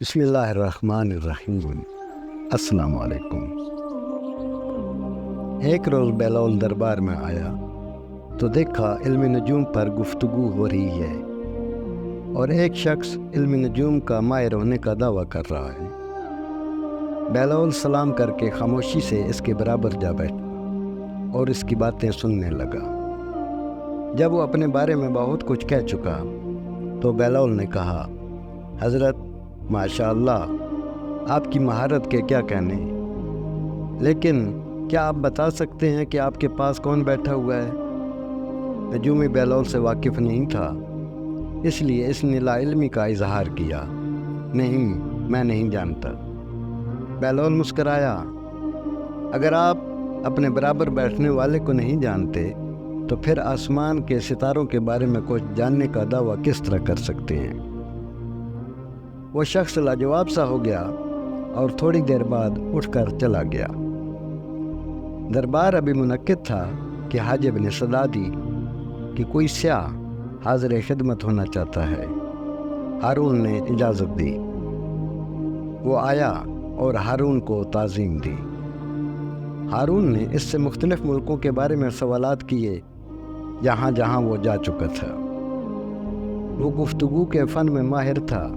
بسم اللہ الرحمن الرحیم۔ السلام علیکم۔ ایک روز بیلول دربار میں آیا تو دیکھا علم نجوم پر گفتگو ہو رہی ہے اور ایک شخص علم نجوم کا ماہر ہونے کا دعویٰ کر رہا ہے۔ بیلول سلام کر کے خاموشی سے اس کے برابر جا بیٹھا اور اس کی باتیں سننے لگا۔ جب وہ اپنے بارے میں بہت کچھ کہہ چکا تو بیلول نے کہا، حضرت ماشاء اللہ، آپ کی مہارت کے کیا کہنے، لیکن کیا آپ بتا سکتے ہیں کہ آپ کے پاس کون بیٹھا ہوا ہے؟ نجومی بیلول سے واقف نہیں تھا، اس لیے اس نے لا علمی کا اظہار کیا۔ نہیں، میں نہیں جانتا۔ بیلول مسکرایا، اگر آپ اپنے برابر بیٹھنے والے کو نہیں جانتے تو پھر آسمان کے ستاروں کے بارے میں کچھ جاننے کا دعویٰ کس طرح کر سکتے ہیں؟ وہ شخص لاجواب سا ہو گیا اور تھوڑی دیر بعد اٹھ کر چلا گیا۔ دربار ابھی منعقد تھا کہ حاجب نے صدا دی کہ کوئی سیاح حاضر خدمت ہونا چاہتا ہے۔ ہارون نے اجازت دی۔ وہ آیا اور ہارون کو تعظیم دی۔ ہارون نے اس سے مختلف ملکوں کے بارے میں سوالات کیے جہاں جہاں وہ جا چکا تھا۔ وہ گفتگو کے فن میں ماہر تھا۔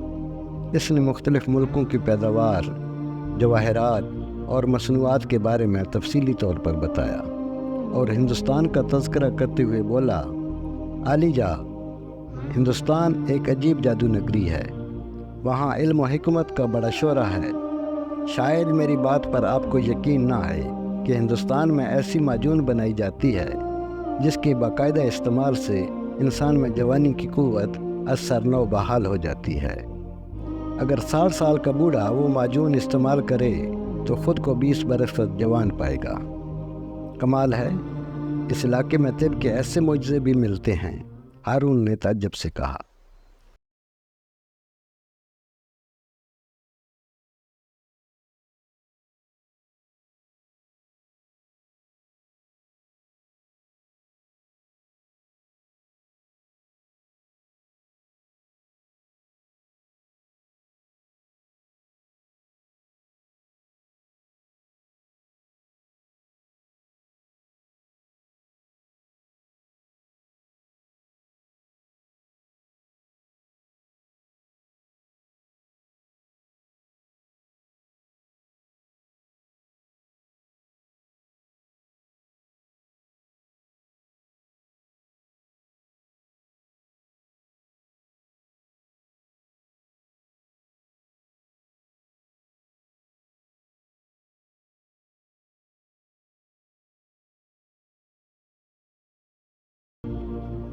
اس نے مختلف ملکوں کی پیداوار، جواہرات اور مصنوعات کے بارے میں تفصیلی طور پر بتایا اور ہندوستان کا تذکرہ کرتے ہوئے بولا، علی جا، ہندوستان ایک عجیب جادو نگری ہے، وہاں علم و حکمت کا بڑا شعرہ ہے۔ شاید میری بات پر آپ کو یقین نہ آئے کہ ہندوستان میں ایسی معجون بنائی جاتی ہے جس کے باقاعدہ استعمال سے انسان میں جوانی کی قوت اثر نو بحال ہو جاتی ہے۔ اگر 60 سال کا بوڑھا وہ معجون استعمال کرے تو خود کو 20 برس تک جوان پائے گا۔ کمال ہے، اس علاقے میں طب کے ایسے معجزے بھی ملتے ہیں، ہارون نے تعجب سے کہا۔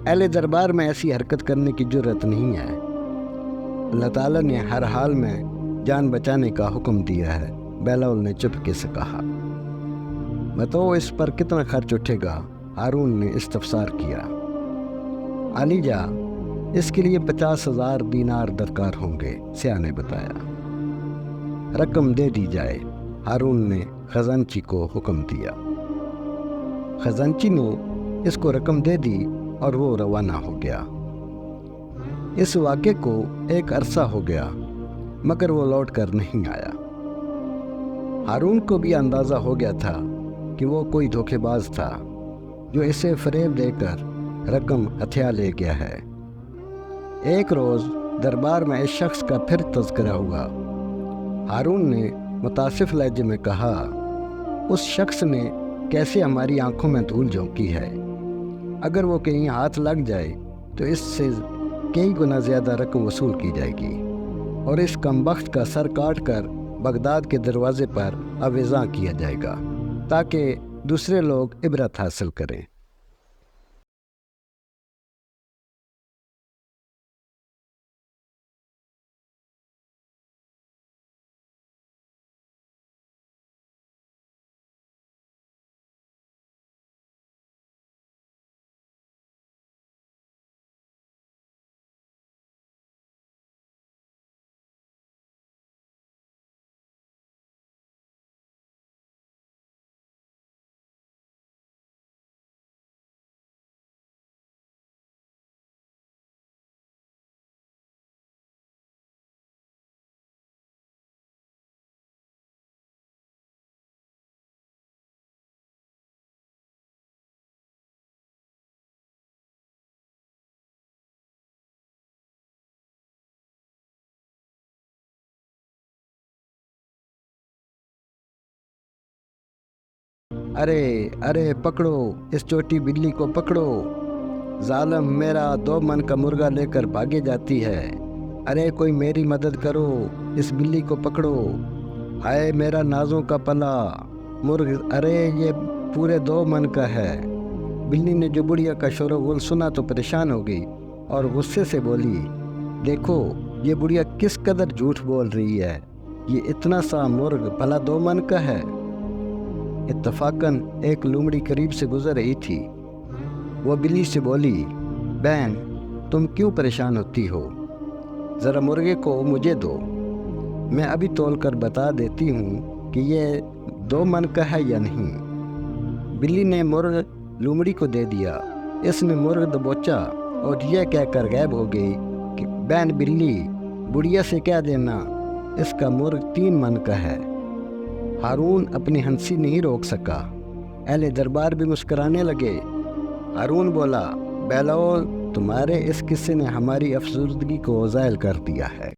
اہل دربار میں ایسی حرکت کرنے کی جرت نہیں ہے۔ اللہ تعالیٰ نے ہر حال میں جان بچانے کا حکم دیا ہے۔ بیلول نے چپکے سے کہا۔ بتاؤ اس پر کتنا خرچ اٹھے گا؟ ہارون نے استفسار کیا۔ علی جا، اس کے لیے 50,000 دینار درکار ہوں گے، سیاح نے بتایا۔ رقم دے دی جائے، ہارون نے خزانچی کو حکم دیا۔ خزانچی نے اس کو رقم دے دی اور وہ روانہ ہو گیا۔ اس واقعے کو ایک عرصہ ہو گیا مگر وہ لوٹ کر نہیں آیا۔ ہارون کو بھی اندازہ ہو گیا تھا کہ وہ کوئی دھوکے باز تھا جو اسے فریب دے کر رقم ہتھیا لے گیا ہے۔ ایک روز دربار میں اس شخص کا پھر تذکرہ ہوا۔ ہارون نے متاسف لہجے میں کہا، اس شخص نے کیسے ہماری آنکھوں میں دھول جھونکی ہے۔ اگر وہ کہیں ہاتھ لگ جائے تو اس سے کئی گنا زیادہ رقم وصول کی جائے گی اور اس کمبخت کا سر کاٹ کر بغداد کے دروازے پر آویزاں کیا جائے گا تاکہ دوسرے لوگ عبرت حاصل کریں۔ ارے ارے پکڑو اس چوٹی بلی کو پکڑو، ظالم میرا 2 من کا مرغا لے کر بھاگے جاتی ہے، ارے کوئی میری مدد کرو، اس بلی کو پکڑو، ہائے میرا نازوں کا پلا مرغ، ارے یہ پورے 2 من کا ہے۔ بلی نے جو بڑھیا کا شور و غل سنا تو پریشان ہو گئی اور غصے سے بولی، دیکھو یہ بڑھیا کس قدر جھوٹ بول رہی ہے، یہ اتنا سا مرغ بھلا 2 من کا ہے۔ اتفاقاً ایک لومڑی قریب سے گزر رہی تھی، وہ بلی سے بولی، بہن تم کیوں پریشان ہوتی ہو، ذرا مرغے کو مجھے دو، میں ابھی تول کر بتا دیتی ہوں کہ یہ 2 من کا ہے یا نہیں۔ بلی نے مرغ لومڑی کو دے دیا، اس نے مرغ دبوچا اور یہ کہہ کر غائب ہو گئی کہ بہن بلی بڑھیا سے کہہ دینا اس کا مرغ 3 من کا ہے۔ ہارون اپنی ہنسی نہیں روک سکا، اہل دربار بھی مسکرانے لگے۔ ہارون بولا، بیلول تمہارے اس قصے نے ہماری افسردگی کو زائل کر دیا ہے۔